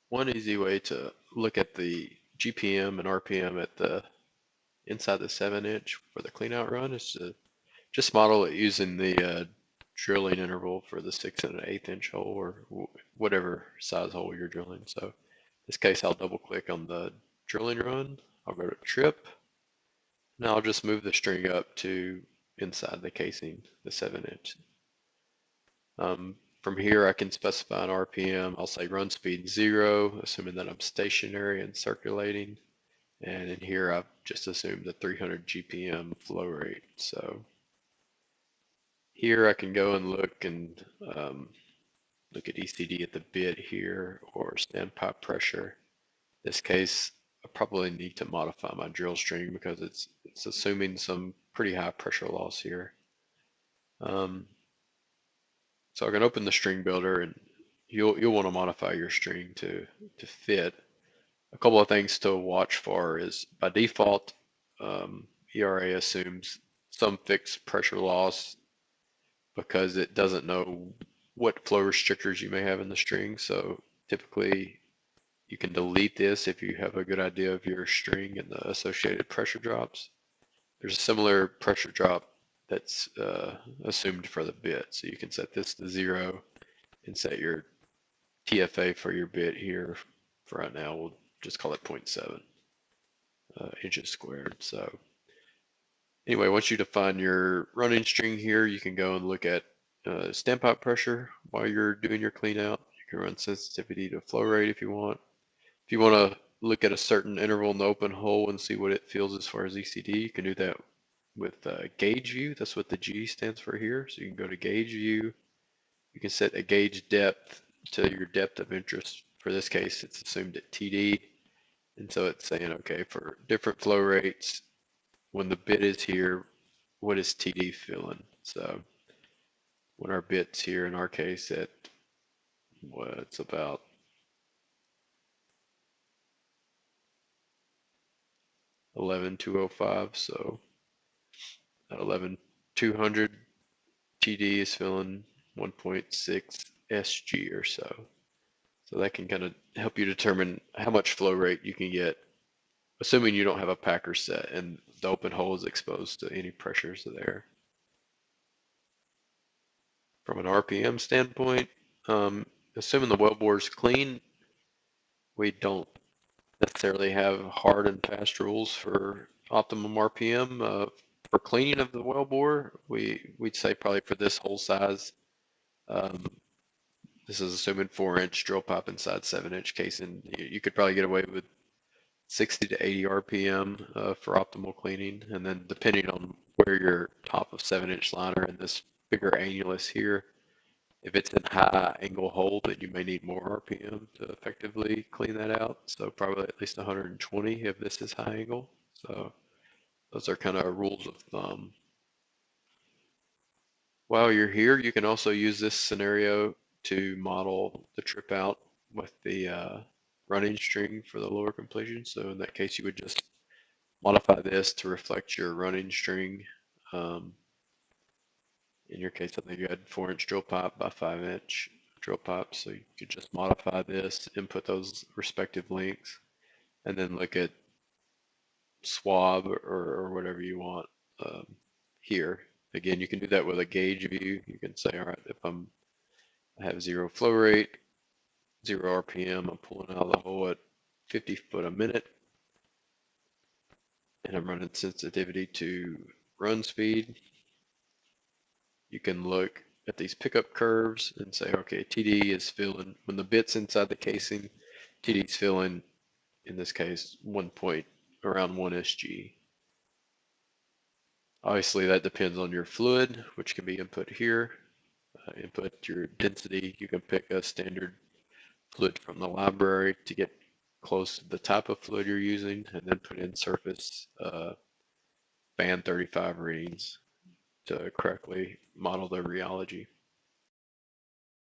One easy way to look at the GPM and RPM at the inside the 7-inch for the cleanout run is to just model it using the drilling interval for the 6 and an 1/8 inch hole or whatever size hole you're drilling. So in this case, I'll double click on the drilling run. I'll go to trip. Now I'll just move the string up to inside the casing, the 7-inch. From here, I can specify an RPM. I'll say run speed 0, assuming that I'm stationary and circulating. And in here, I've just assumed the 300 GPM flow rate. So here I can go and look at ECD at the bit here or standpipe pressure. In this case, I probably need to modify my drill string because it's assuming some pretty high pressure loss here. So I can open the string builder and you'll want to modify your string to fit. A couple of things to watch for is by default, ERA assumes some fixed pressure loss because it doesn't know what flow restrictors you may have in the string. So typically you can delete this if you have a good idea of your string and the associated pressure drops. There's a similar pressure drop that's assumed for the bit. So you can set this to 0 and set your TFA for your bit here. For right now, we'll just call it 0.7 inches squared. So anyway, once you define your running string here, you can go and look at standpipe pressure while you're doing your clean out. You can run sensitivity to flow rate if you want. If you want to look at a certain interval in the open hole and see what it feels as far as ECD, you can do that with gauge view. That's what the G stands for here. So you can go to gauge view. You can set a gauge depth to your depth of interest. For this case, it's assumed at TD. And so it's saying, okay, for different flow rates, when the bit is here, what is TD feeling? So when our bit's here, in our case, at what's about 11,205, so at 11,200, TD is feeling 1.6 SG or so. So that can kind of help you determine how much flow rate you can get, assuming you don't have a packer set and the open hole is exposed to any pressures there. From an RPM standpoint, assuming the wellbore is clean, we don't necessarily have hard and fast rules for optimum RPM. For cleaning of the wellbore, we'd say probably for this hole size, this is assuming 4-inch drill pipe inside 7-inch casing. You could probably get away with 60 to 80 RPM for optimal cleaning, and then depending on where your top of 7-inch liner and this bigger annulus here, if it's in high angle hole, then you may need more RPM to effectively clean that out. So probably at least 120 if this is high angle. So those are kind of rules of thumb. While you're here, you can also use this scenario to model the trip out with the running string for the lower completion. So in that case, you would just modify this to reflect your running string. In your case, I think you had 4-inch drill pipe by 5-inch drill pipe. So you could just modify this, input those respective links, and then look at swab or whatever you want here. Again, you can do that with a gauge view. You can say, all right, if I have 0 flow rate, 0 RPM, I'm pulling out of the hole at 50 foot a minute, and I'm running sensitivity to run speed. You can look at these pickup curves and say, okay, TD is feeling, when the bit's inside the casing, TD is feeling, in this case, around 1 SG. Obviously, that depends on your fluid, which can be input here. Input your density. You can pick a standard fluid from the library to get close to the type of fluid you're using, and then put in surface band 35 readings to correctly model the rheology.